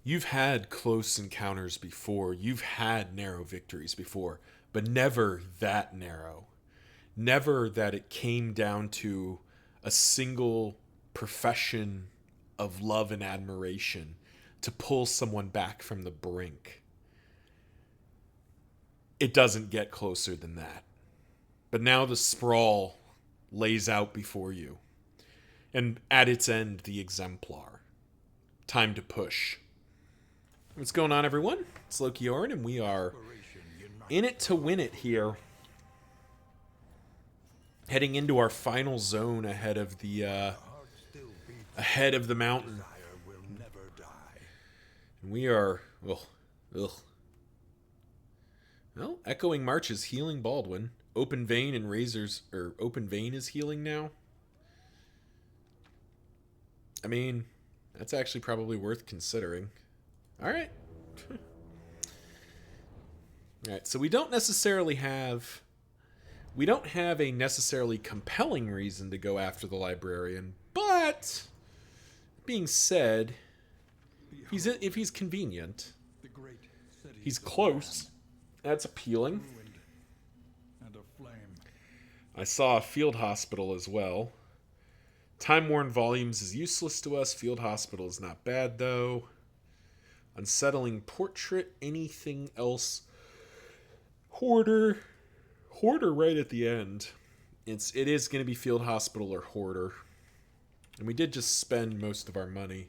You've had close encounters before. You've had narrow victories before, but never that narrow. Never that it came down to a single profession of love and admiration to pull someone back from the brink. It doesn't get closer than that. But now the sprawl lays out before you, and at its end, the exemplar. Time to push. What's going on, everyone? It's Loki Orin, and we are in it to win it here. Heading into our final zone ahead of the mountain. And we are Well, Echoing March is healing Baldwin. Open Vein and Open Vein is healing now. I mean, that's actually probably worth considering. Alright. Alright, so we don't have a necessarily compelling reason to go after the librarian, but being said, if he's convenient, he's close. That's appealing. I saw a field hospital as well. Time-worn volumes is useless to us. Field hospital is not bad, though. Unsettling portrait. Anything else? Hoarder right at the end. It is going to be field hospital or hoarder. And we did just spend most of our money.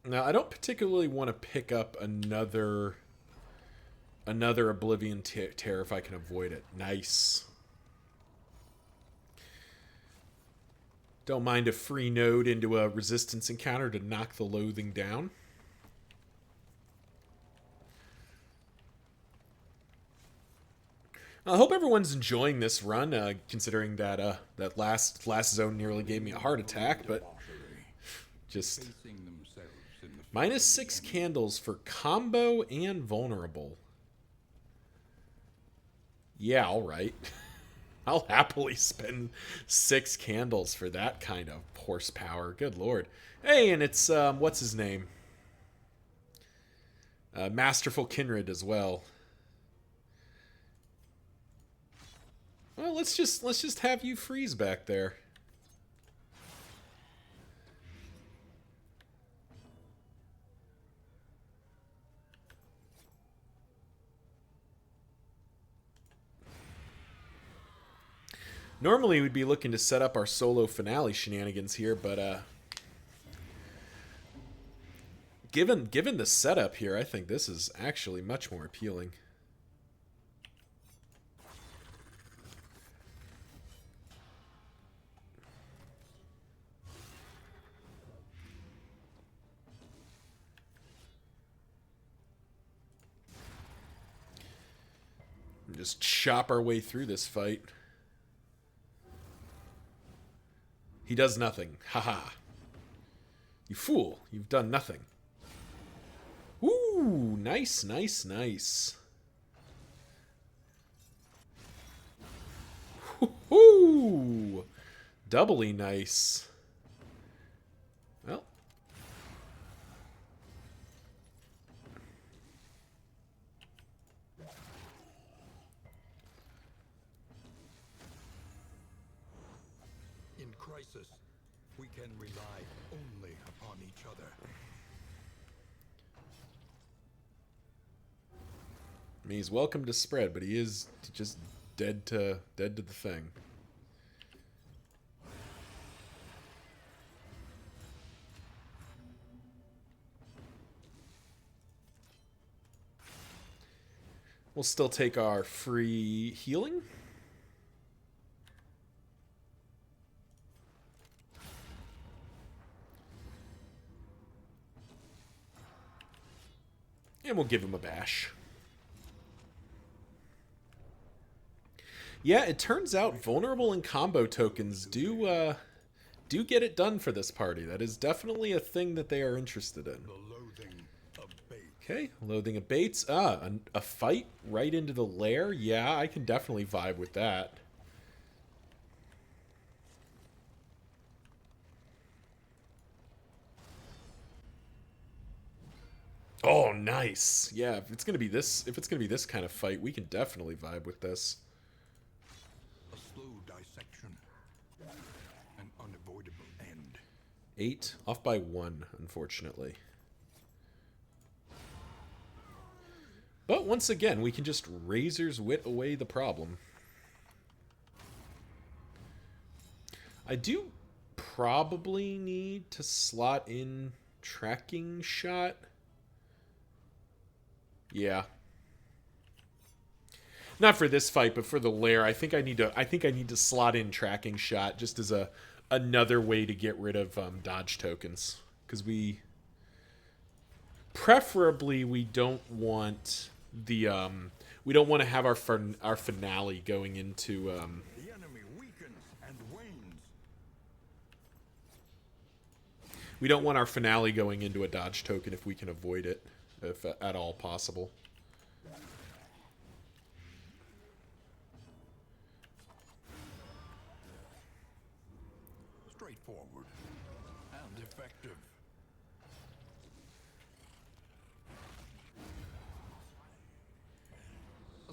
Now, I don't particularly want to pick up another Oblivion Tear if I can avoid it. Nice. Don't mind a free node into a resistance encounter to knock the loathing down. I hope everyone's enjoying this run, considering that that last zone nearly gave me a heart attack, but just -6 candles for combo and vulnerable. Yeah, all right. I'll happily spend 6 candles for that kind of horsepower. Good lord. Hey, and it's what's his name? Masterful Kinrid as well. Well, let's just have you freeze back there. Normally we'd be looking to set up our solo finale shenanigans here, but given the setup here, I think this is actually much more appealing. Just chop our way through this fight. He does nothing. Haha. You fool. You've done nothing. Ooh, nice, nice, nice. Ooh, doubly nice. Well. In crisis, we can rely only upon each other. I mean, he's welcome to spread, but he is just dead to the thing. We'll still take our free healing. And we'll give him a bash. Yeah, it turns out vulnerable and combo tokens do get it done for this party. That is definitely a thing that they are interested in. Okay, loathing abates. A fight right into the lair. Yeah, I can definitely vibe with that. Oh, nice. Yeah, if it's gonna be this kind of fight, we can definitely vibe with this. A slow dissection. An unavoidable end. 8 off by 1, unfortunately. But once again, we can just razor's wit away the problem. I do probably need to slot in tracking shot. Yeah. Not for this fight, but for the lair, I think I need to slot in tracking shot just as another way to get rid of dodge tokens, because we don't want we don't want to have our finale going into The enemy weakens and wanes. we don't want our finale going into a dodge token if we can avoid it, if at all possible. Straightforward and effective.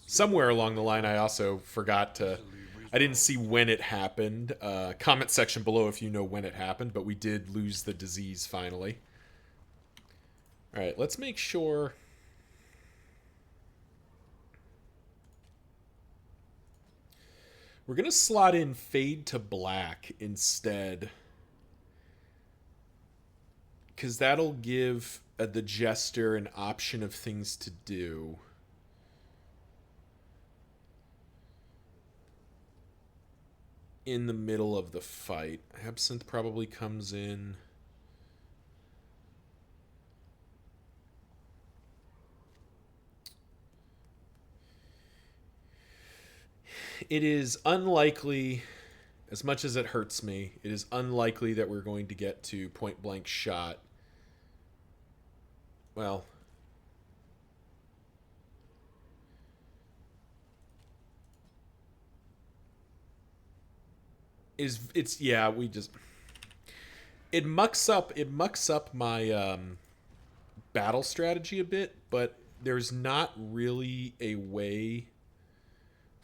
Somewhere along the line, I also forgot to. I didn't see when it happened. Comment section below if you know when it happened, but we did lose the disease finally. All right, let's make sure. We're going to slot in Fade to Black instead, because that'll give the Jester an option of things to do. In the middle of the fight. Absinthe probably comes in. It is unlikely, as much as it hurts me, it is unlikely that we're going to get to point blank shot. Well, yeah, we just it mucks up my battle strategy a bit, but there's not really a way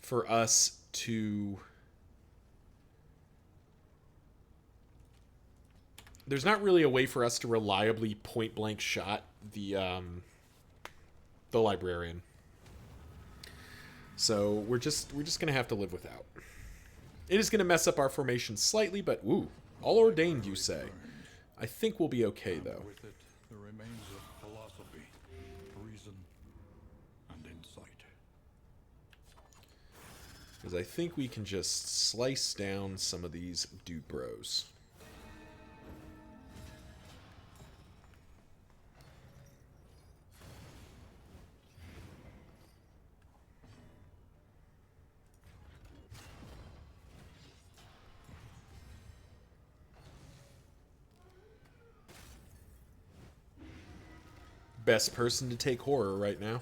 for us to reliably point blank shot the librarian. So we're just gonna have to live without. It is going to mess up our formation slightly, but ooh, all ordained, you say. I think we'll be okay, though. With it, the remains of philosophy, reason, and insight. Because I think we can just slice down some of these dude bros. Best person to take horror right now.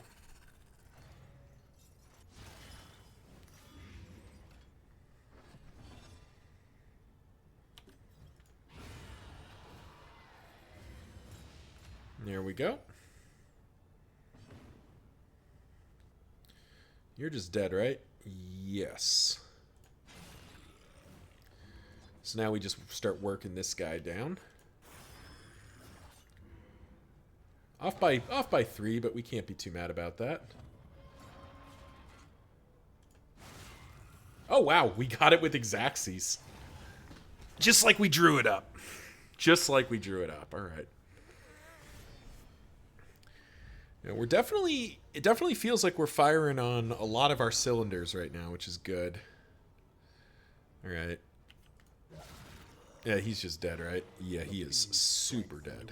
There we go. You're just dead, right? Yes. So now we just start working this guy down. Off by 3, but we can't be too mad about that. Oh wow, we got it with Exaxes. Just like we drew it up. Just like we drew it up. All right. Yeah, it definitely feels like we're firing on a lot of our cylinders right now, which is good. All right. Yeah, he's just dead, right? Yeah, he is super dead.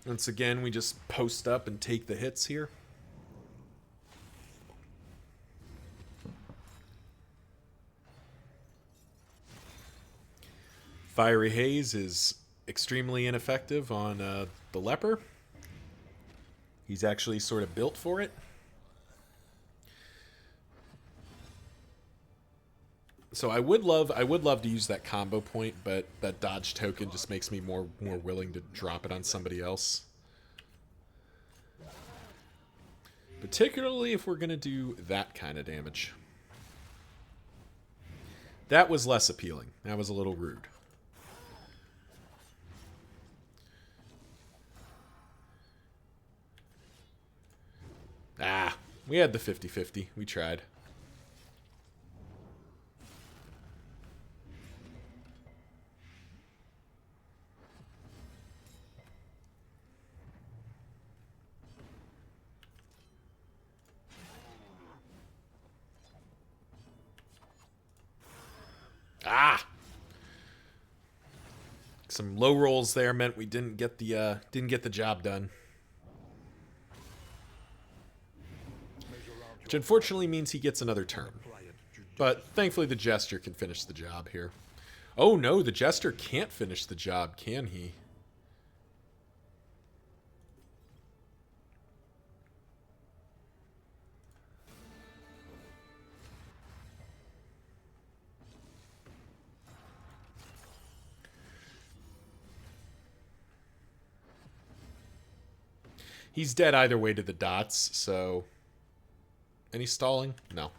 Once again, we just post up and take the hits here. Fiery Haze is extremely ineffective on the leper. He's actually sort of built for it. So I would love to use that combo point, but that dodge token just makes me more willing to drop it on somebody else. Particularly if we're going to do that kind of damage. That was less appealing. That was a little rude. Ah, we had the 50-50. We tried. Ah! Some low rolls there meant we didn't get the job done. Which unfortunately means he gets another turn. But thankfully the Jester can finish the job here. Oh no, the Jester can't finish the job, can he? He's dead either way to the dots, so... Any stalling? No.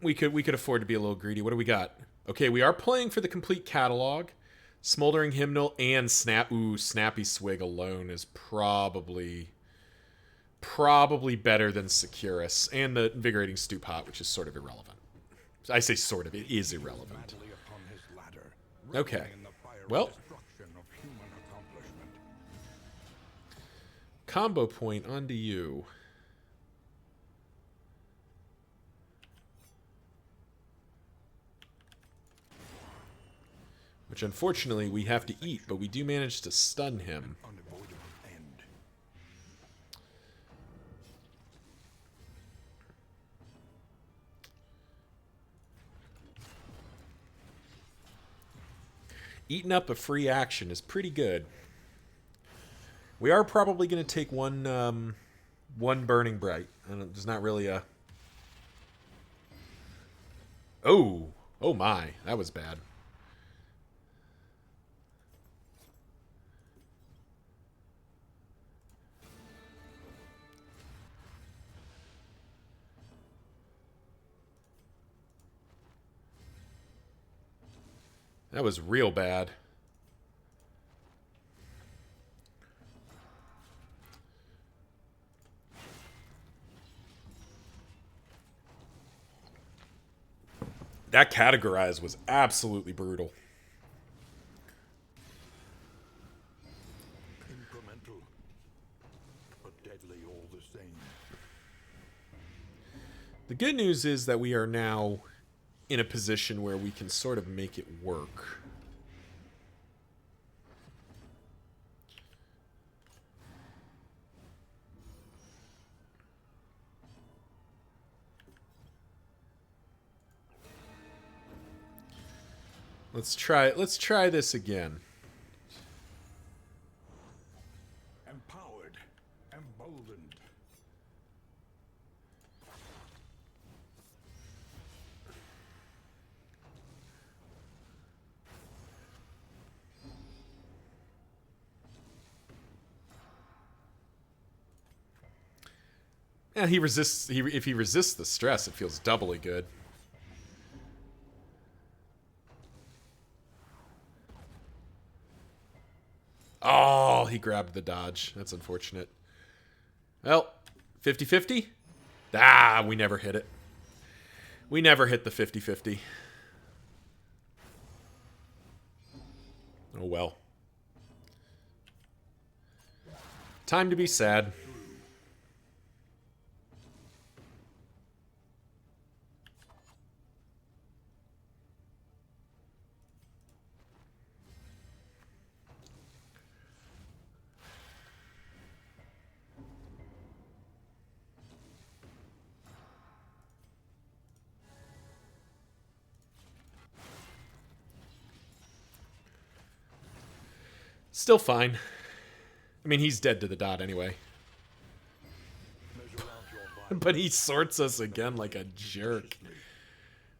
We could afford to be a little greedy. What do we got? Okay, we are playing for the complete catalog. Smoldering Hymnal and Snappy Swig alone is probably better than Securus. And the Invigorating Stew Pot, which is sort of irrelevant. I say sort of, it is irrelevant. Okay. Well... Combo point onto you. Which unfortunately we have to eat, but we do manage to stun him. Eating up a free action is pretty good. We are probably going to take one Burning Bright. There's not really a... Oh! Oh my, that was bad. That was real bad. That categorize was absolutely brutal. Incremental, but deadly all the same. The good news is that we are now in a position where we can sort of make it work. Let's try this again. Empowered, emboldened. Yeah, he resists. If he resists the stress, it feels doubly good. Oh, he grabbed the dodge. That's unfortunate. Well, 50-50? Ah, we never hit it. We never hit the 50-50. Oh well. Time to be sad. Still fine. I mean, he's dead to the dot anyway. But he sorts us again like a jerk.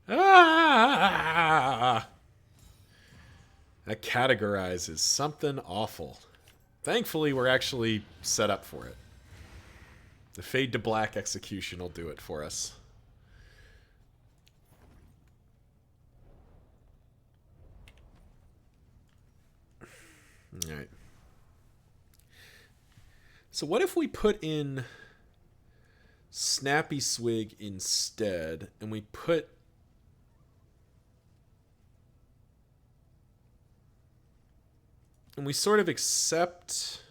Ah! That categorize is something awful. Thankfully, we're actually set up for it. The fade to black execution will do it for us. Alright. So what if we put in Snappy Swig instead, and we put... And we sort of accept...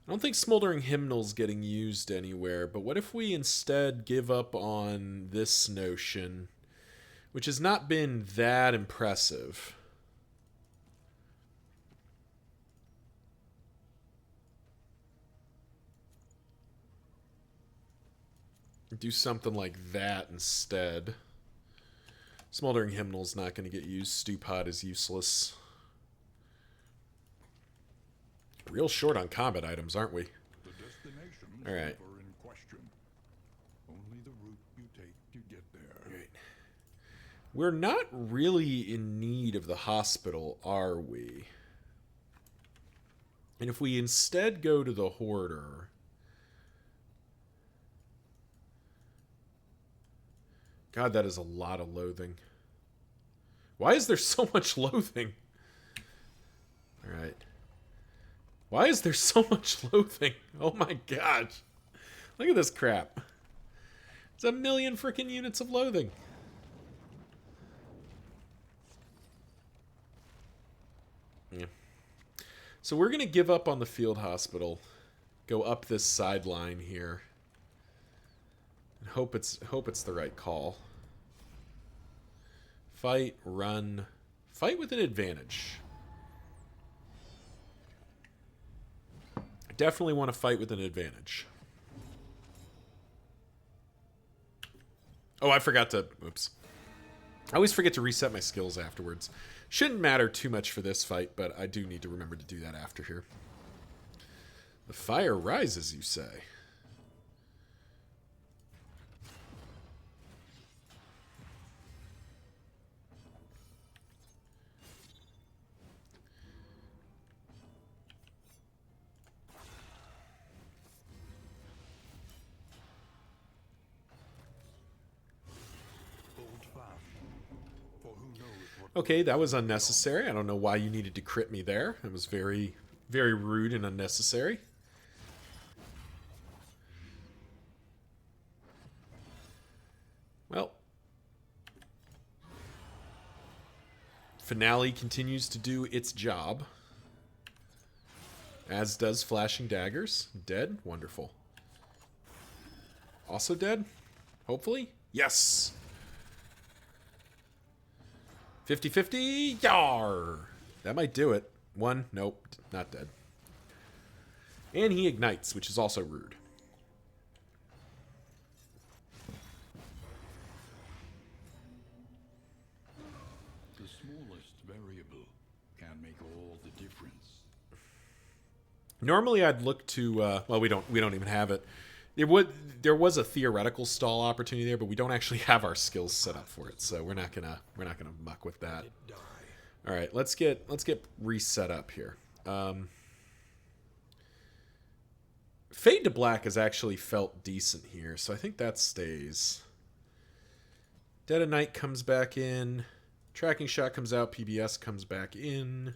I don't think Smoldering Hymnal's getting used anywhere, but what if we instead give up on this notion, which has not been that impressive? Do something like that instead. Smoldering Hymnal's not going to get used. Stew Pod is useless. Real short on combat items, aren't we? The destination is All right. never in question. Only the route you take to get there. Right. We're not really in need of the hospital, are we? And if we instead go to the Hoarder... God, that is a lot of loathing. Why is there so much loathing? Alright. Why is there so much loathing? Oh my gosh. Look at this crap. It's a million freaking units of loathing. Yeah. So we're going to give up on the field hospital. Go up this sideline here. And hope it's the right call. Fight, run. Fight with an advantage. I definitely want to fight with an advantage. Oh, I forgot to... Oops. I always forget to reset my skills afterwards. Shouldn't matter too much for this fight, but I do need to remember to do that after here. The fire rises, you say. Hold fast, for who knows what Okay, that was unnecessary. I don't know why you needed to crit me there. It was very, very rude and unnecessary. Well. Finale continues to do its job. As does Flashing Daggers. Dead? Wonderful. Also dead? Hopefully? Yes! 50-50, yar! That might do it. One, nope, not dead. And he ignites, which is also rude. the smallest variable can make all the difference. Normally I'd look to, well, we don't even have it. There was a theoretical stall opportunity there, but we don't actually have our skills set up for it, so we're not gonna muck with that. All right, let's get reset up here. Fade to Black has actually felt decent here, so I think that stays. Dead of Night comes back in. Tracking Shot comes out. PBS comes back in.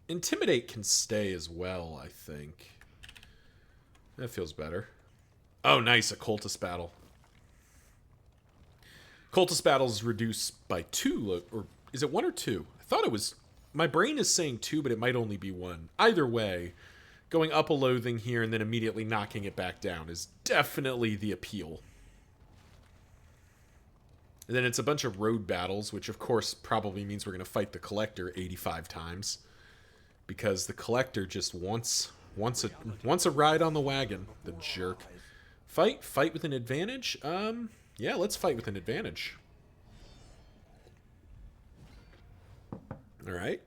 Intimidate can stay as well, I think. That feels better. Oh, nice. A Cultist Battle. Cultist Battles reduced by 2. Or is it 1 or 2? I thought it was... My brain is saying 2, but it might only be 1. Either way, going up a loathing here and then immediately knocking it back down is definitely the appeal. And then it's a bunch of road battles, which of course probably means we're going to fight the Collector 85 times. Because the Collector just wants a ride on the wagon, the jerk. Fight with an advantage? Yeah, let's fight with an advantage. All right.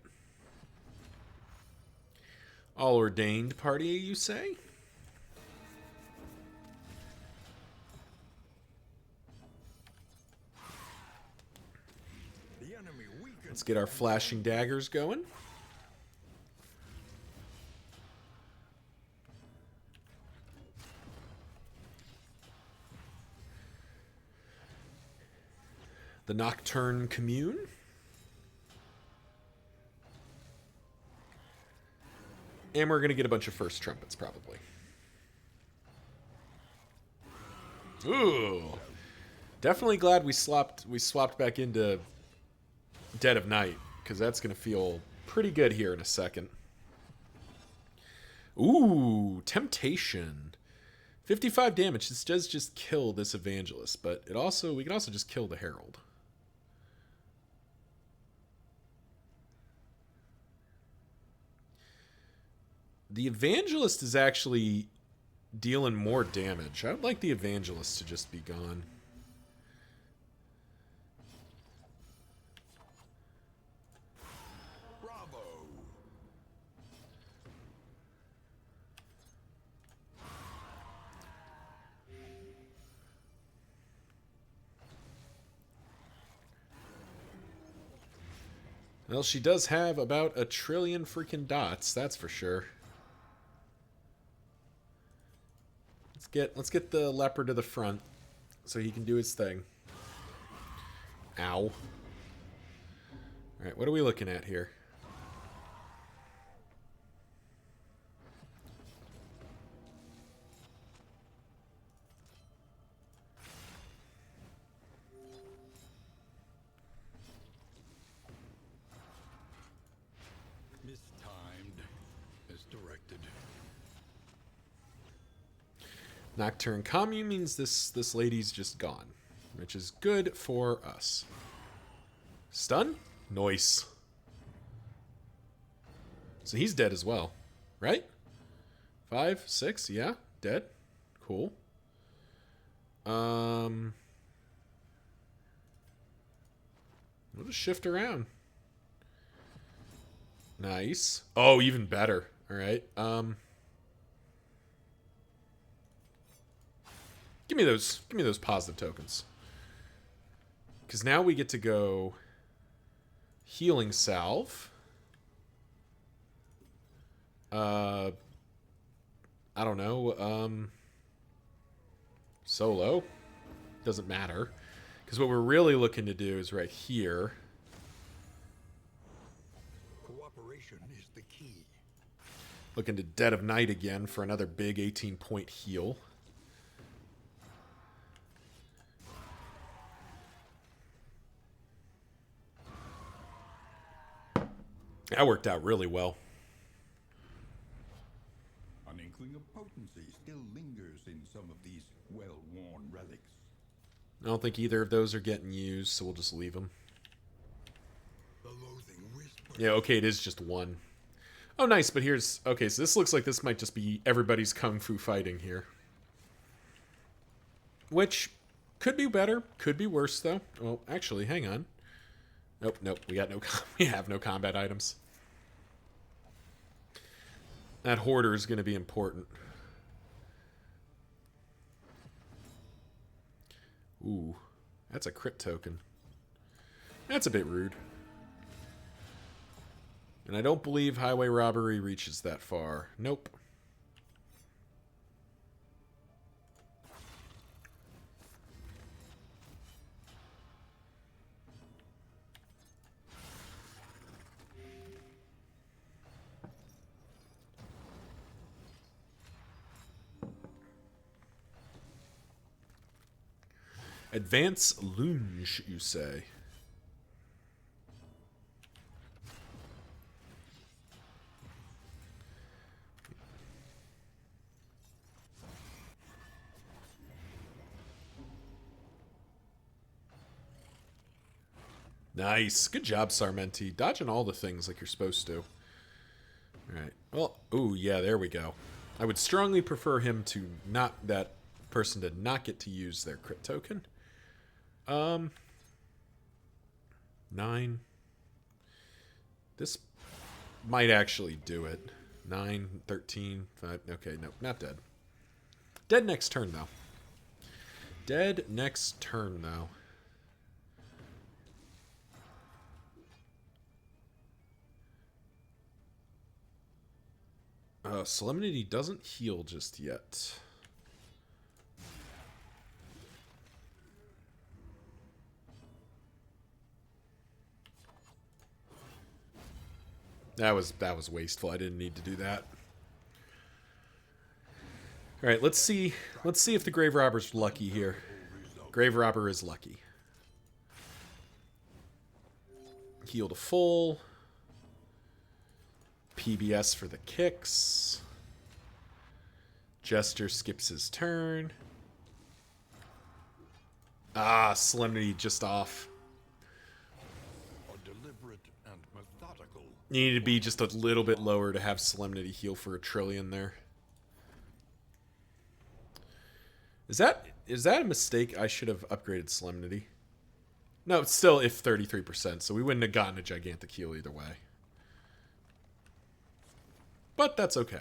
All ordained party, you say? Let's get our flashing daggers going. The Nocturne Commune. And we're going to get a bunch of first trumpets, probably. Ooh. Definitely glad we swapped back into Dead of Night, because that's going to feel pretty good here in a second. Ooh, Temptation. 55 damage. This does just kill this Evangelist, but we can also just kill the Herald. The Evangelist is actually dealing more damage. I would like the Evangelist to just be gone. Bravo. Well, she does have about 1 trillion freaking dots, that's for sure. Let's get the leopard to the front so he can do his thing. Ow. Alright, what are we looking at here? Mistimed as directed. Nocturne Commune means this lady's just gone, which is good for us. Stun? Nice. So he's dead as well, right? 5, 6, yeah, dead. Cool. We'll just shift around. Nice. Oh, even better. All right. Give me those positive tokens. Because now we get to go healing salve. I don't know. Solo. Doesn't matter. Because what we're really looking to do is right here. Cooperation is the key. Looking to Dead of Night again for another big 18-point heal. That worked out really well. An inkling of potency still lingers in some of these well-worn relics. I don't think either of those are getting used, so we'll just leave them. The loathing whisper. Yeah, okay, it is just one. Oh, nice, but here's... Okay, so this looks like this might just be everybody's kung fu fighting here. Which could be better, could be worse, though. Well, actually, hang on. Nope, we have no combat items. That hoarder is going to be important. Ooh, that's a crit token. That's a bit rude. And I don't believe highway robbery reaches that far. Nope. Advance lunge, you say? Nice. Good job, Sarmenti. Dodging all the things like you're supposed to. Alright. Well, ooh, yeah, there we go. I would strongly prefer him to not... that person to not get to use their crit token. Um, 9. This might actually do it. 9, 13, 5. Okay, no, not dead. Dead next turn, though. Dead next turn, though. Solemnity doesn't heal just yet. That was wasteful. I didn't need to do that. All right, let's see if the Grave Robber's lucky here. Grave Robber is lucky. Heal to full. PBS for the kicks. Jester skips his turn. Ah, Solemnity just off. You need to be just a little bit lower to have Solemnity heal for a trillion there. Is that a mistake? I should have upgraded Solemnity. No, it's still if 33%, so we wouldn't have gotten a gigantic heal either way. But that's okay.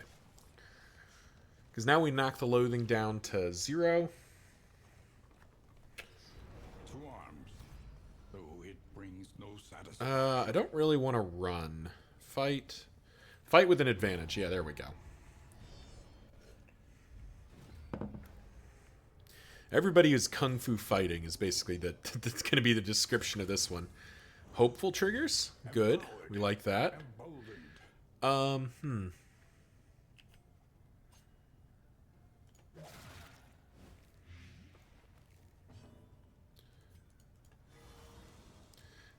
Because now we knock the loathing down to 0. To arms, though it brings no satisfaction. I don't really want to run. Fight. Fight with an advantage. Yeah, there we go. Everybody who's kung fu fighting is basically that's going to be the description of this one. Hopeful triggers. Good. We like that.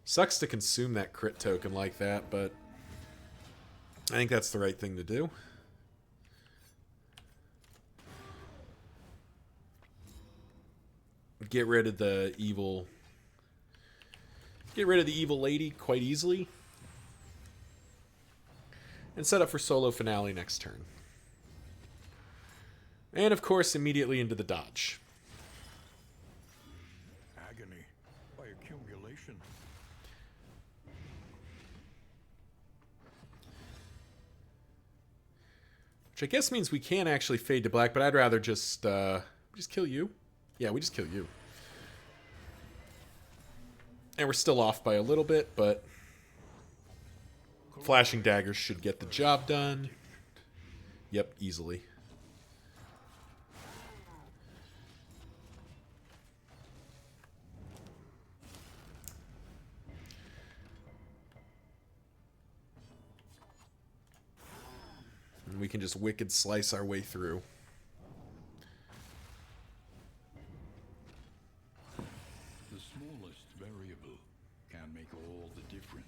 Sucks to consume that crit token like that, but I think that's the right thing to do. Get rid of the evil. Get rid of the evil lady quite easily. And set up for solo finale next turn. And of course, immediately into the dodge. Agony by accumulation. Which I guess means we can actually fade to black, but I'd rather just kill you. Yeah, we just kill you. And we're still off by a little bit, but flashing daggers should get the job done. Yep, easily. And we can just wicked slice our way through. The smallest variable can make all the difference.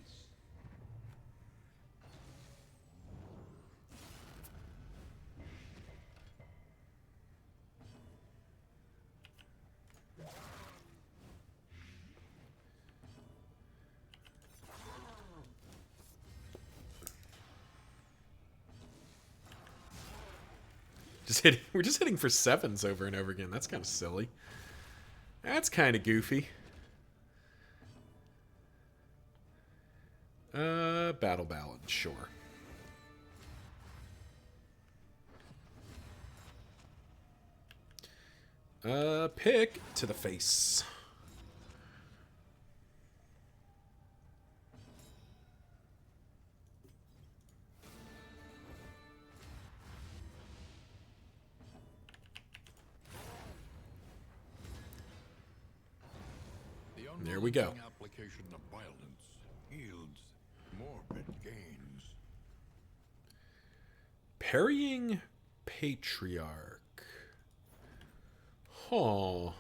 We're just hitting for 7s over and over again. That's kind of silly. That's kind of goofy. Battle Ballad, sure. Pick to the face. There we go. Application of violence yields morbid gains. Parrying Patriarch. Huh.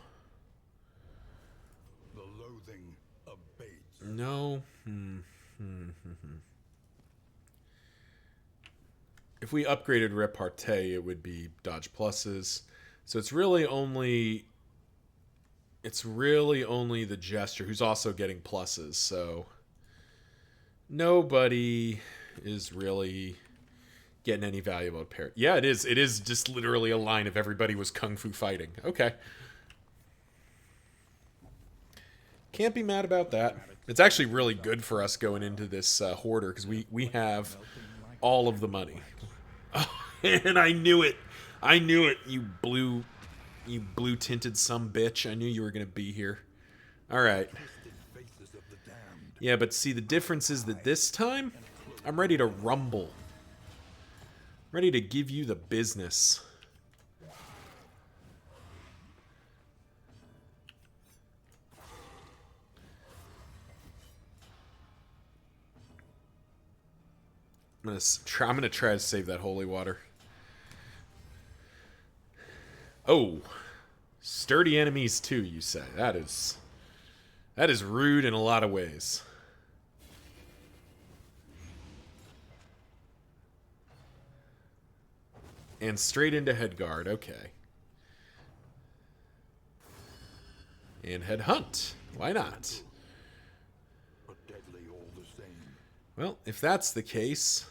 The loathing abates. No. If we upgraded Repartee, it would be dodge pluses. So it's really only the Jester who's also getting pluses. So nobody is really getting any value out of parry. Yeah, it is. It is just literally a line if everybody was kung fu fighting. Okay. Can't be mad about that. It's actually really good for us going into this hoarder because we have all of the money. Oh, and I knew it. I knew it. You blue tinted some bitch. I knew you were gonna be here. All right. Yeah, but see, the difference is that this time, I'm ready to rumble. Ready to give you the business. I'm gonna try to save that holy water. Oh, sturdy enemies too, you say? That is rude in a lot of ways. And straight into head guard, okay. And head hunt, why not? But deadly all the same. Well, if that's the case,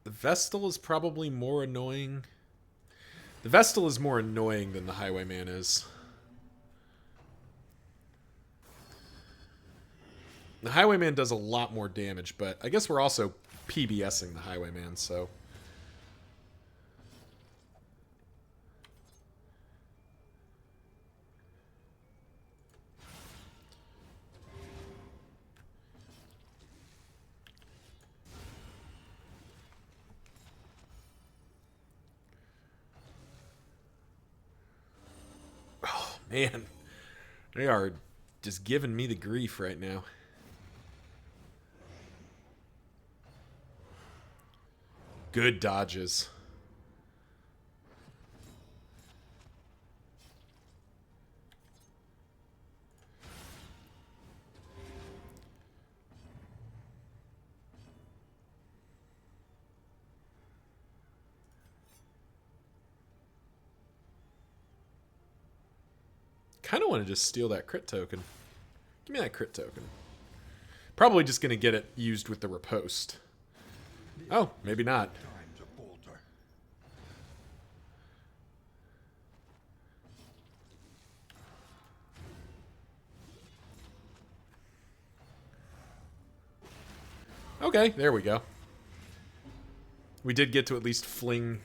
the Vestal is probably more annoying. The Vestal is more annoying than the Highwayman is. The Highwayman does a lot more damage, but I guess we're also PBSing the Highwayman, so... Oh, man. They are just giving me the grief right now. Good dodges. Kind of want to just steal that crit token. Give me that crit token. Probably just going to get it used with the riposte. Oh, maybe not. Time to falter. Okay, there we go. We did get to at least fling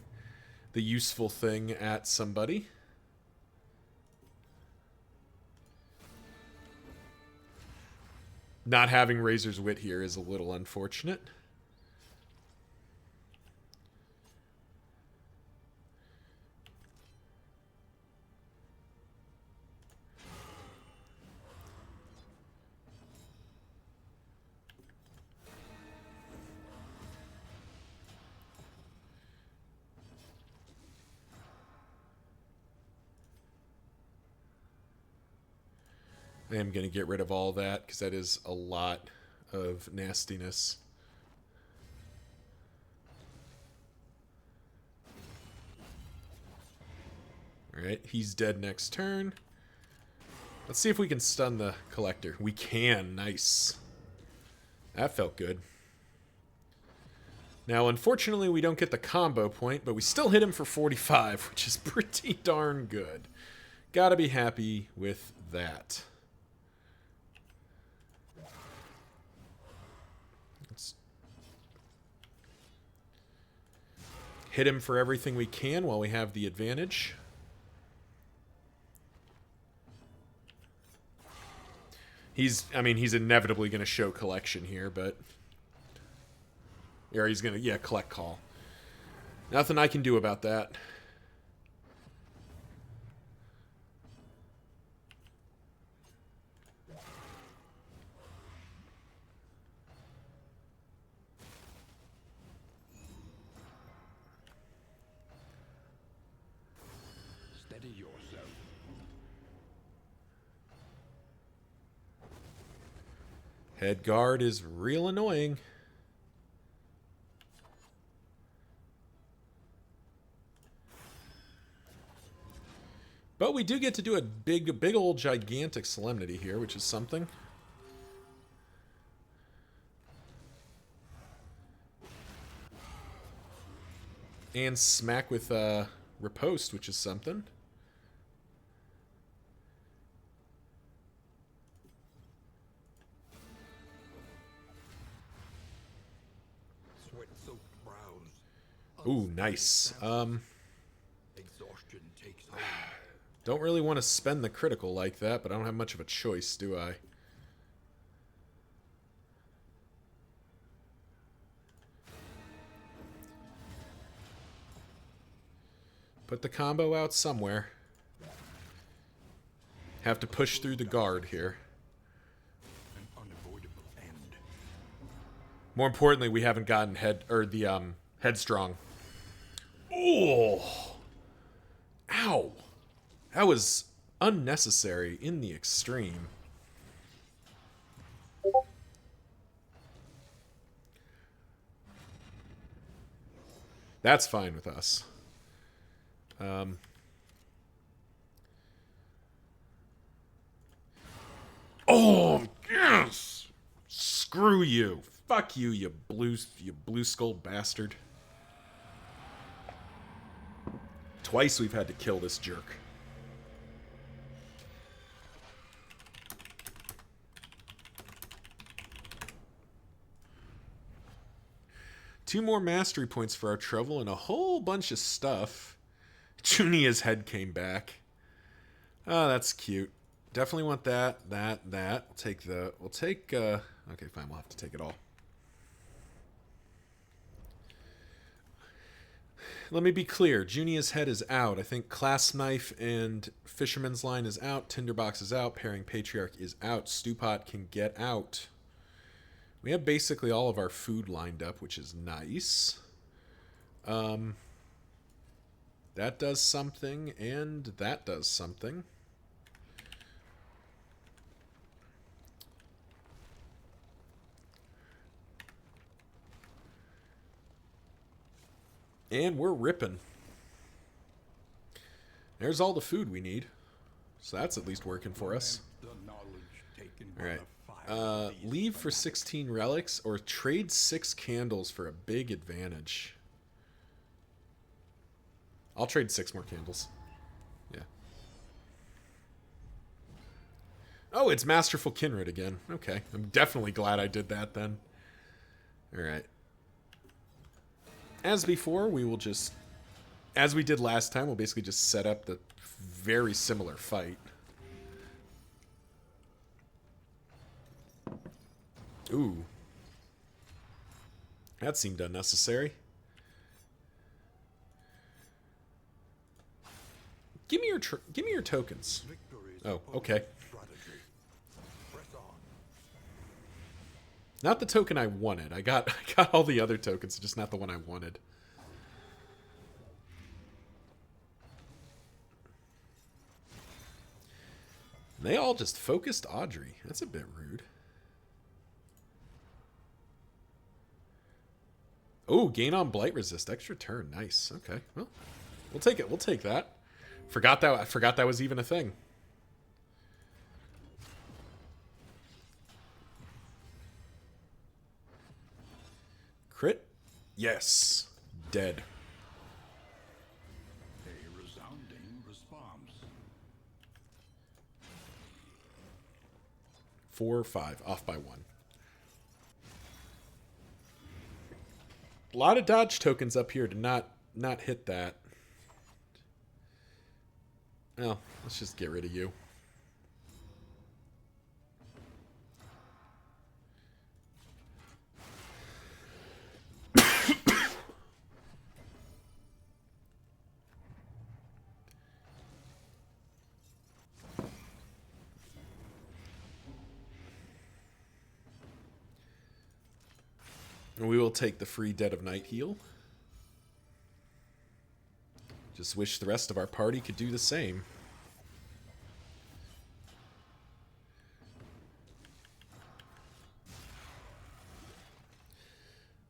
the useful thing at somebody. Not having Razor's Wit here is a little unfortunate. I am going to get rid of all that because that is a lot of nastiness. Alright, he's dead next turn. Let's see if we can stun the collector. We can. Nice. That felt good. Now, unfortunately, we don't get the combo point, but we still hit him for 45, which is pretty darn good. Gotta be happy with that. Let's hit him for everything we can while we have the advantage. He's inevitably going to show collection here, but... Or he's going to, yeah, collect call. Nothing I can do about that. Steady yourself. Head guard is real annoying. But we do get to do a big old gigantic solemnity here, which is something. And smack with riposte, which is something. Ooh, nice. Exhaustion takes over. Don't really want to spend the critical like that, but I don't have much of a choice, do I? Put the combo out somewhere. Have to push through the guard here. An unavoidable end. More importantly, we haven't gotten headstrong. Oh, ow! That was unnecessary in the extreme. That's fine with us. Oh, yes! Screw you. Fuck you, you blue skull bastard. Twice we've had to kill this jerk. Two more mastery points for our trouble and a whole bunch of stuff. Junia's head came back. Oh, that's cute. Definitely want that. We'll take the... okay, fine, we'll have to take it all. Let me be clear. Junia's head is out. I think Clasp Knife and Fisherman's Line is out. Tinderbox is out. Pairing Patriarch is out. Stewpot can get out. We have basically all of our food lined up, which is nice. That does something, and that does something. And we're ripping. There's all the food we need. So that's at least working for us. Alright. Leave for 16 relics or trade 6 candles for a big advantage. I'll trade 6 more candles. Yeah. Oh, it's Masterful Kinrid again. Okay. I'm definitely glad I did that then. Alright. As before, we will just... as we did last time, we'll basically just set up the very similar fight. Ooh. That seemed unnecessary. Give me your tokens. Oh, okay. Not the token I wanted. I got all the other tokens, just not the one I wanted. They all just focused Audrey. That's a bit rude. Oh, gain on blight resist, extra turn. Nice. Okay. Well, we'll take it. We'll take that. I forgot that was even a thing. Crit? Yes. Dead. A resounding response. 4 or 5. Off by 1. A lot of dodge tokens up here to not hit that. Well, let's just get rid of you. And we will take the free Dead of Night heal. Just wish the rest of our party could do the same.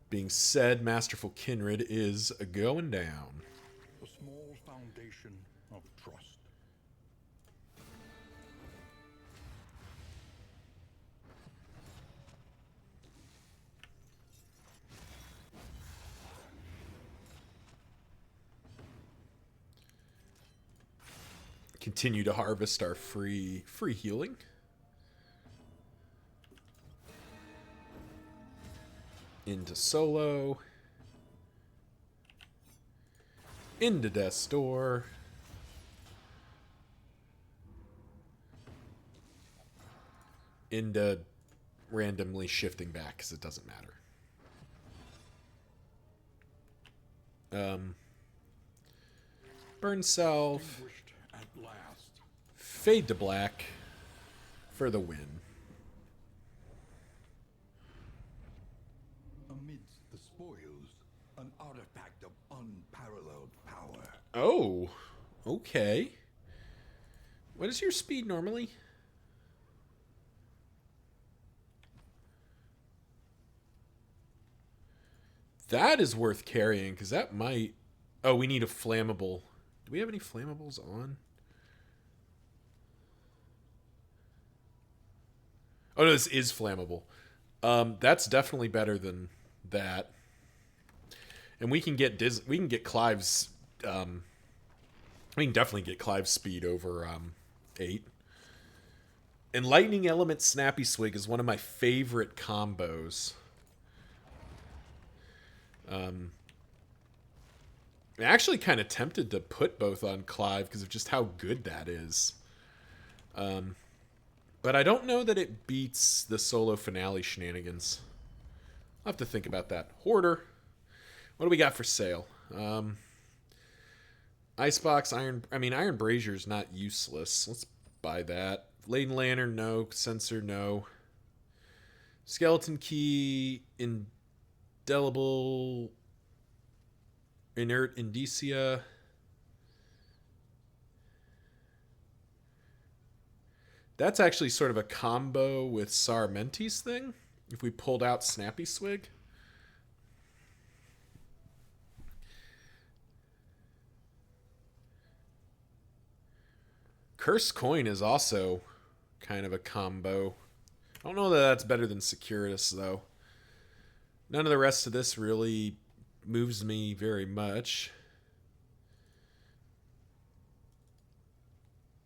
Being said, Masterful Kinrid is going down. A small foundation of trust. Continue to harvest our free healing. Into solo. Into death's door. Into randomly shifting back because it doesn't matter. Burn self. Vanquished at last. Fade to black for the win. Amidst the spoils, an artifact of unparalleled power. Oh, okay. What is your speed normally? That is worth carrying, because that might... Oh, we need a flammable. Do we have any flammables on? Oh, no, this is flammable. That's definitely better than that. And we can get Clive's... we can definitely get Clive's speed over 8. And Lightning Element Snappy Swig is one of my favorite combos. I'm actually kind of tempted to put both on Clive because of just how good that is. But I don't know that it beats the solo finale shenanigans. I'll have to think about that. Hoarder. What do we got for sale? Icebox, Iron Brazier's not useless. Let's buy that. Laden Lantern, no. Sensor, no. Skeleton Key, Indelible, Inert Indicia. That's actually sort of a combo with Saramenti's thing. If we pulled out Snappy Swig. Cursed Coin is also kind of a combo. I don't know that that's better than Securitas, though. None of the rest of this really moves me very much.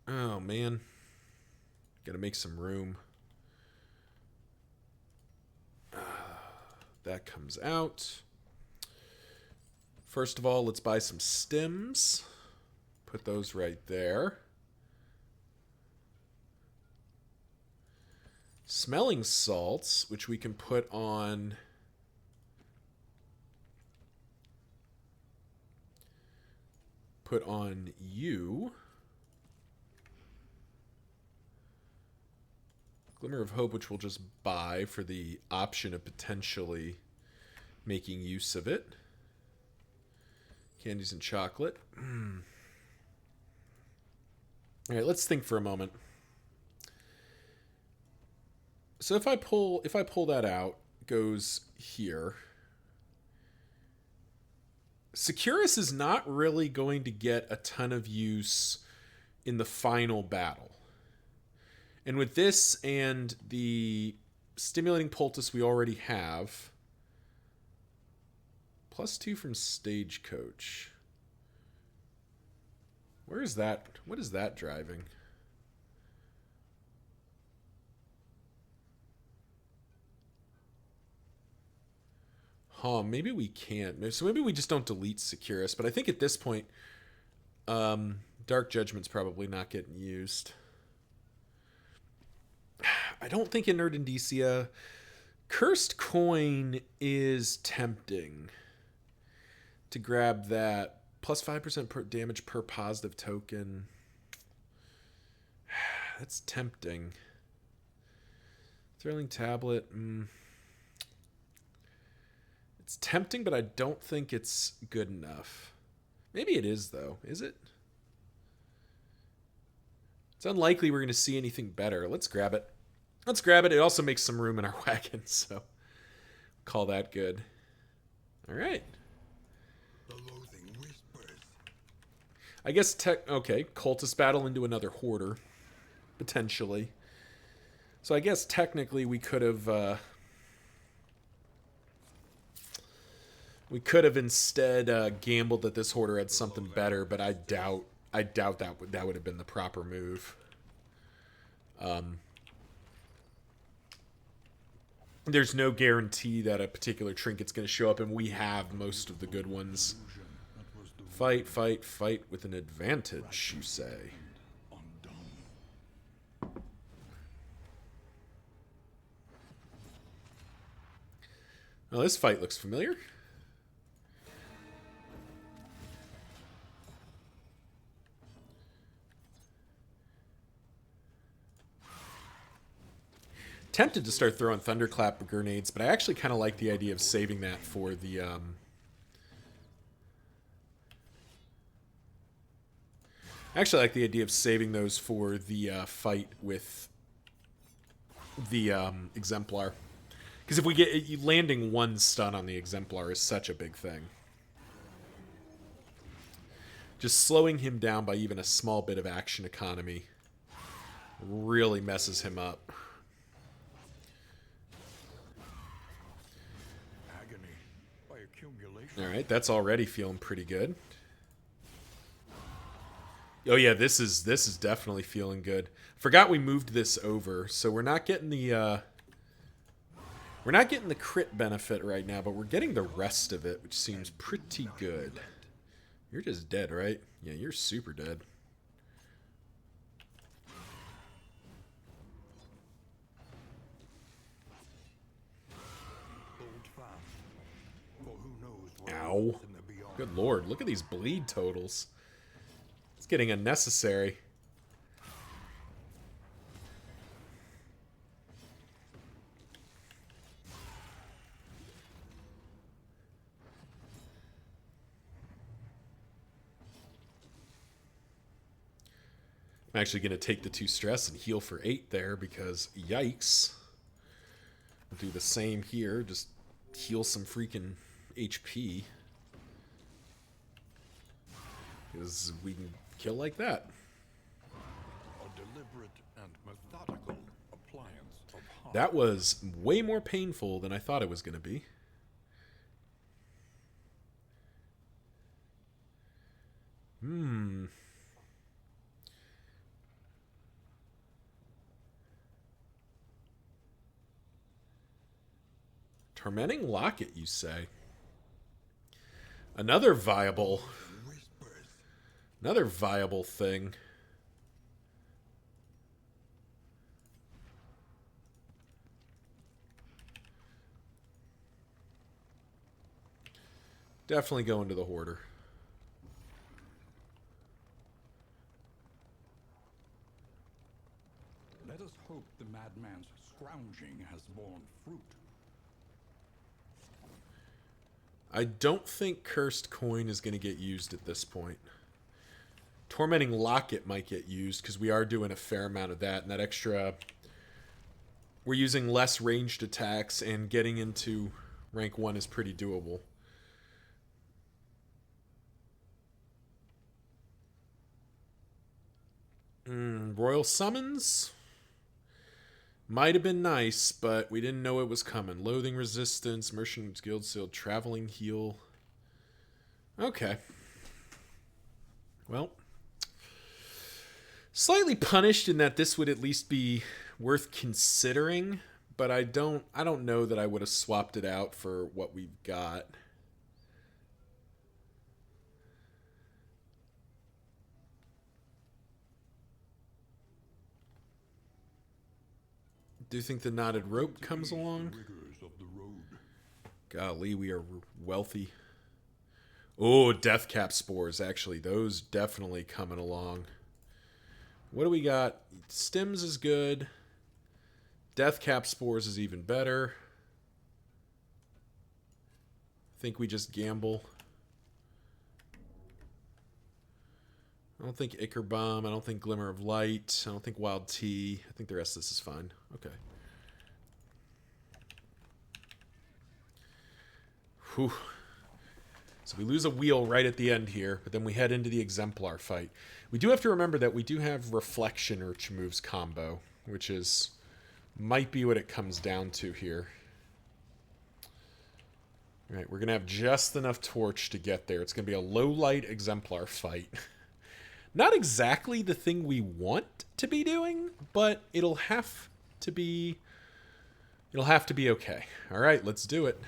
Oh, man. Gotta make some room. That comes out. First of all, let's buy some stems. Put those right there. Smelling salts, which we can put on... Put on you. Glimmer of Hope, which we'll just buy for the option of potentially making use of it. Candies and chocolate. All right, let's think for a moment. So if I pull that out, it goes here. Securus is not really going to get a ton of use in the final battle. And with this and the Stimulating Poultice we already have, +2 from Stagecoach. Where is that? What is that driving? Huh, maybe we can't. So maybe we just don't delete Securus. But I think at this point, Dark Judgment's probably not getting used. I don't think Inert Indicia. Cursed Coin is tempting to grab that. +5% damage per positive token. That's tempting. Thrilling Tablet. It's tempting, but I don't think it's good enough. Maybe it is, though. Is it? It's unlikely we're going to see anything better. Let's grab it. Let's grab it. It also makes some room in our wagon, so call that good. All right. The loathing whispers. I guess okay, Cultist Battle into another Hoarder, potentially. So I guess technically we could have instead gambled that this Hoarder had something better, but I doubt that would have been the proper move. There's no guarantee that a particular trinket's going to show up, and we have most of the good ones Fight, fight, fight with an advantage, you say. Undone. Well, this fight looks familiar. Tempted to start throwing thunderclap grenades, but I actually kind of like the idea of saving that for the I actually like the idea of saving those for the fight with the Exemplar. Because if we get landing one stun on the Exemplar is such a big thing. Just slowing him down by even a small bit of action economy really messes him up. Agony by accumulation. All right, that's already feeling pretty good. Oh yeah, this is definitely feeling good. Forgot we moved this over, so we're not getting the crit benefit right now, but we're getting the rest of it, which seems pretty good. You're just dead, right? Yeah, you're super dead. Hold fast, for who knows what Ow. lies in the beyond. Good lord, look at these bleed totals. It's getting unnecessary. I'm actually going to take the 2 stress and heal for 8 there because yikes. I'll do the same here. Just heal some freaking HP. Because we can kill like that. A deliberate and methodical appliance of harm. That was way more painful than I thought it was going to be. Tormenting Locket, you say? Another viable thing. Definitely going to the Hoarder. Let us hope the madman's scrounging has borne fruit. I don't think Cursed Coin is going to get used at this point. Tormenting Locket might get used because we are doing a fair amount of that. And that extra... We're using less ranged attacks and getting into rank 1 is pretty doable. Royal Summons? Might have been nice, but we didn't know it was coming. Loathing Resistance, Merchant's Guild Seal, Traveling Heal. Okay. Well. Slightly punished in that this would at least be worth considering, but I don't know that I would have swapped it out for what we've got. Do you think the Knotted Rope comes along? Rigors of the road. Golly, we are wealthy. Oh, Deathcap Spores, actually. Those definitely coming along. What do we got? Stims is good. Deathcap Spores is even better. I think we just gamble. I don't think Ichor Bomb. I don't think Glimmer of Light. I don't think Wild Tea. I think the rest of this is fine. Okay. Whew. So we lose a wheel right at the end here, but then we head into the Exemplar fight. We do have to remember that we do have Reflection Urch moves combo, which is might be what it comes down to here. All right, we're going to have just enough torch to get there. It's going to be a low light Exemplar fight. Not exactly the thing we want to be doing, but it'll have to be okay. All right, let's do it.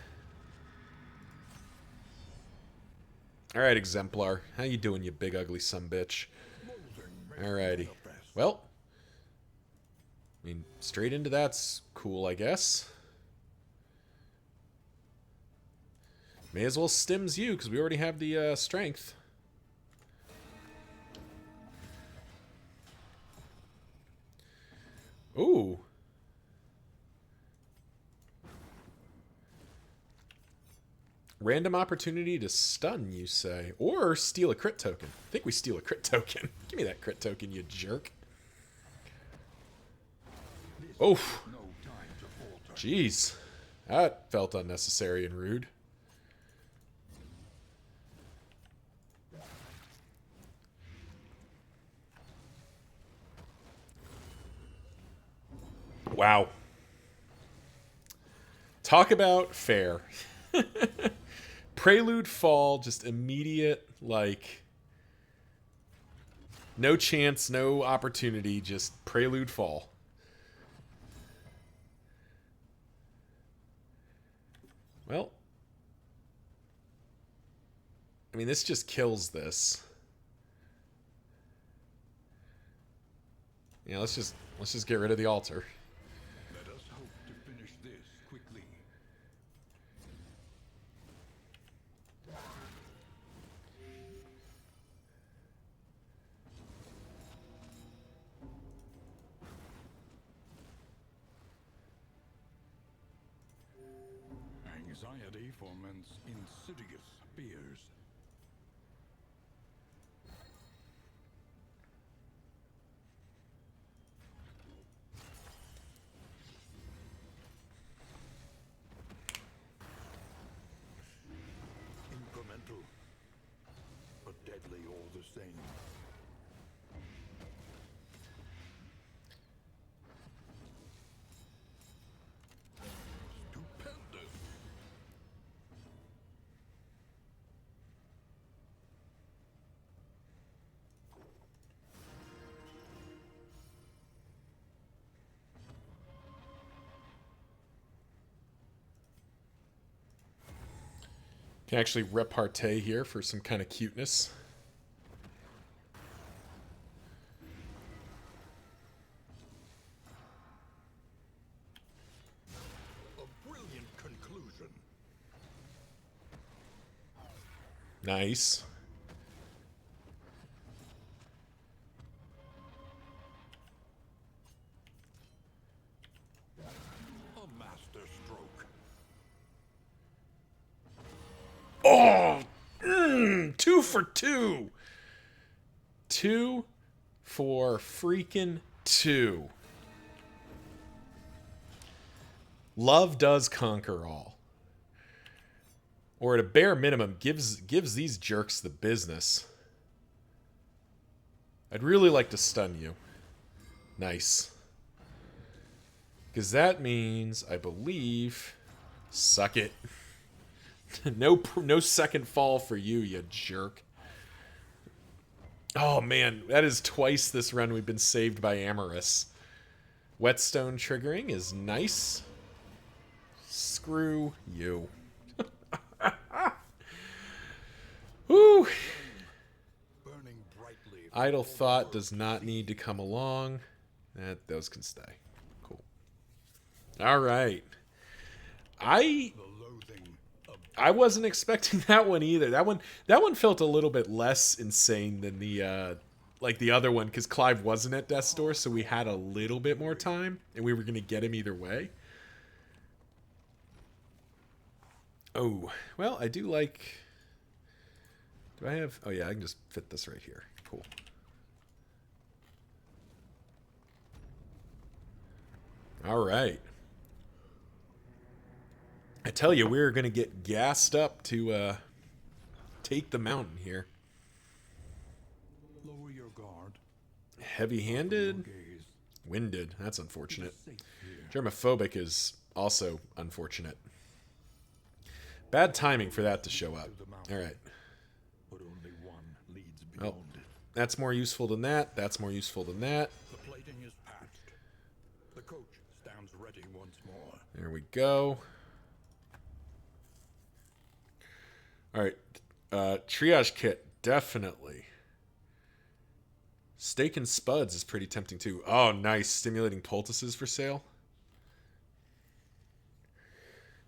All right, Exemplar. How you doing, you big ugly sumbitch? Alrighty. Well, I mean, straight into that's cool, I guess. May as well stims you, because we already have the strength. Ooh. Random opportunity to stun, you say. Or steal a crit token. I think we steal a crit token. Give me that crit token, you jerk. Oof. Jeez. That felt unnecessary and rude. Wow. Talk about fair. Prelude fall, just immediate, like, no chance, no opportunity, just prelude fall. Well, I mean, this just kills this. Yeah, let's just get rid of the altar. Let us hope to finish this quickly. Anxiety foments insidious fears. Incremental, but deadly all the same. Stupendous. Can actually repartee here for some kind of cuteness. A brilliant conclusion. Nice. A master stroke. Oh! 2 for 2! 2 for freaking 2. Love does conquer all. Or at a bare minimum, gives these jerks the business. I'd really like to stun you. Nice. Because that means, I believe... Suck it. No second fall for you, you jerk. Oh, man. That is twice this run we've been saved by Amorous. Whetstone triggering is nice. Screw you. Whew. Burning brightly. Idle thought does not need to come along. Those can stay. Cool. All right. The loathing of I wasn't expecting that one either. That one felt a little bit less insane than the like the other one, because Clive wasn't at Death's Door, so we had a little bit more time, and we were gonna get him either way. Oh, well, I do like... Do I have... Oh, yeah, I can just fit this right here. Cool. All right. I tell you, we're going to get gassed up to take the mountain here. lower your guard. Heavy-handed? Gaze. Winded. That's unfortunate. Safe here. Germophobic is also unfortunate. Bad timing for that to show up. All right. But only one leads Well, beyond it. that's more useful than that. That's more useful than that. The plating is patched. The coach stands ready once more. There we go. All right. Triage kit, definitely. Steak and spuds is pretty tempting too. Oh, nice. Stimulating poultices for sale.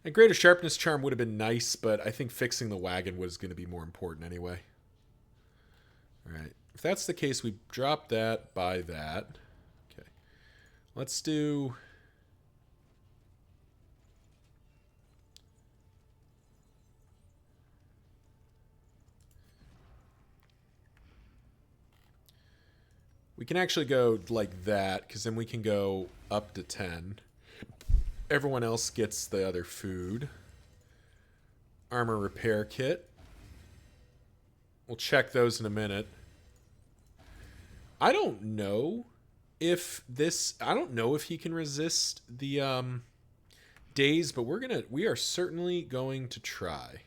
A greater sharpness charm would have been nice, but I think fixing the wagon was going to be more important anyway. Alright. If that's the case, we drop that, buy that. Okay. Let's do... We can actually go like that, because then we can go up to 10. Everyone else gets the other food. Armor repair kit. We'll check those in a minute. I don't know if this... I don't know if he can resist the daze, but we are certainly going to try.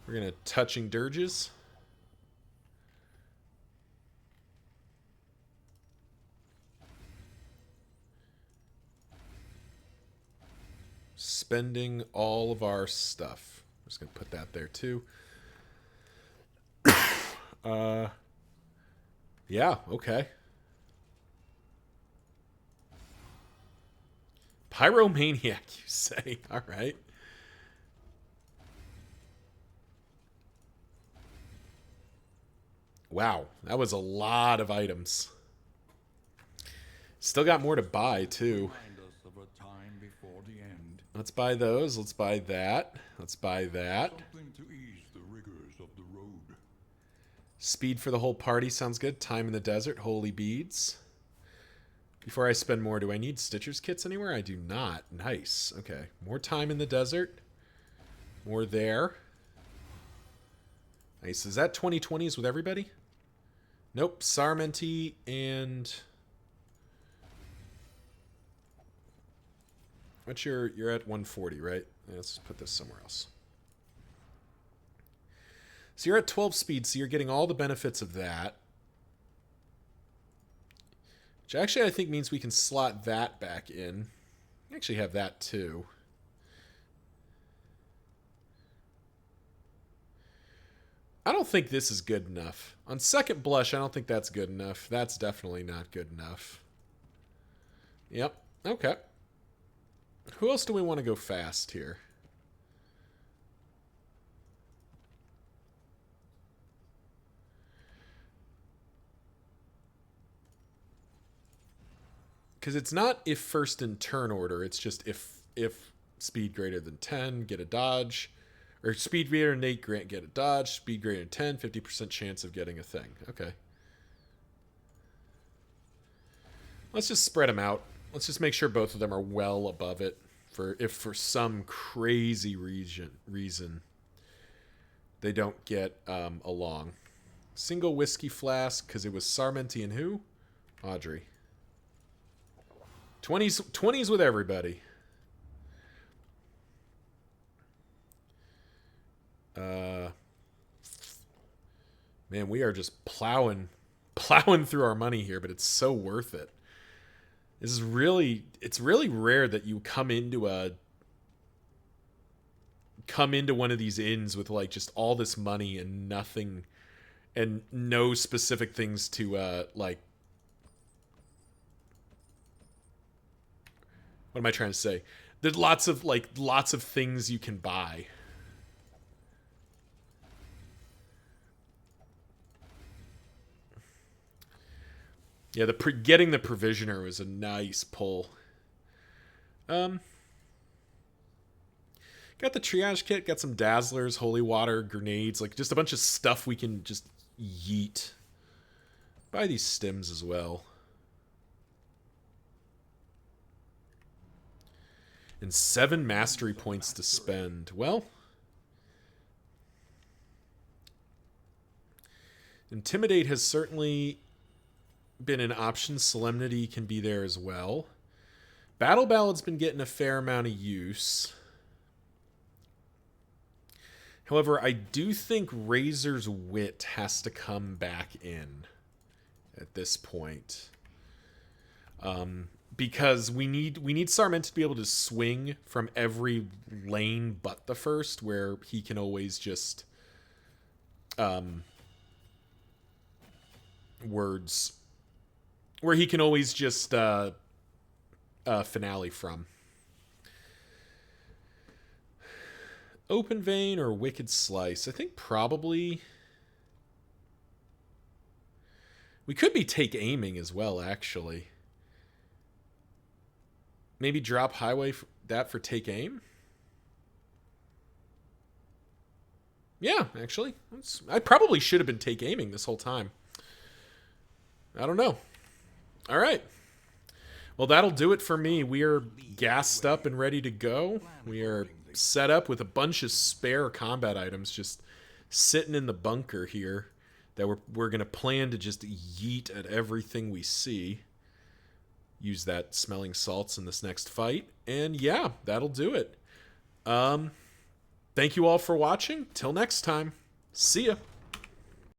We're going to touching dirges. Spending all of our stuff. I'm just going to put that there too. Yeah, okay. Pyromaniac, you say? All right. Wow, that was a lot of items. Still got more to buy, too. Let's buy those. Let's buy that. Let's buy that. Something to ease the rigors of the road. Speed for the whole party sounds good. Time in the desert. Holy beads. Before I spend more, do I need Stitcher's kits anywhere? I do not. Nice. Okay. More time in the desert. More there. Nice. Is that 2020s with everybody? Nope. Sarmenti and... What's you're at 140, right? Let's put this somewhere else. So you're at 12 speed, so you're getting all the benefits of that. Which actually I think means we can slot that back in. We actually have that too. I don't think this is good enough. On second blush, I don't think that's good enough. That's definitely not good enough. Yep. Okay. Who else do we want to go fast here? Because it's not if first in turn order. It's just if speed greater than 10, get a dodge. Or speed greater than 8, get a dodge. Speed greater than 10, 50% chance of getting a thing. Okay. Let's just spread them out. Let's just make sure both of them are well above it. If for some crazy reason they don't get along. Single whiskey flask, because it was Sarmenti and who? Audrey. 20s with everybody. Man, we are just plowing through our money here, but it's so worth it. It's really rare that you come into one of these inns with like just all this money and nothing and no specific things to like, what am I trying to say? There's lots of things you can buy. Yeah, getting the provisioner was a nice pull. Got the triage kit, got some dazzlers, holy water, grenades, like just a bunch of stuff we can just yeet. Buy these stims as well. And 7 mastery points to spend. Well, Intimidate has certainly been an option. Solemnity can be there as well. Battle Ballad's been getting a fair amount of use. However, I do think Razor's Wit has to come back in at this point. because we need Sarment to be able to swing from every lane but the first, where he can always just words where he can always just finale from. Open Vein or Wicked Slice? I think probably we could be Take Aiming as well, actually. Maybe drop Highway that for Take Aim? Yeah, actually. I probably should have been Take Aiming this whole time. I don't know. All right. Well, that'll do it for me. We are gassed up and ready to go. We are set up with a bunch of spare combat items just sitting in the bunker here that we're going to plan to just yeet at everything we see. Use that smelling salts in this next fight. And yeah, that'll do it. Thank you all for watching. Till next time. See ya.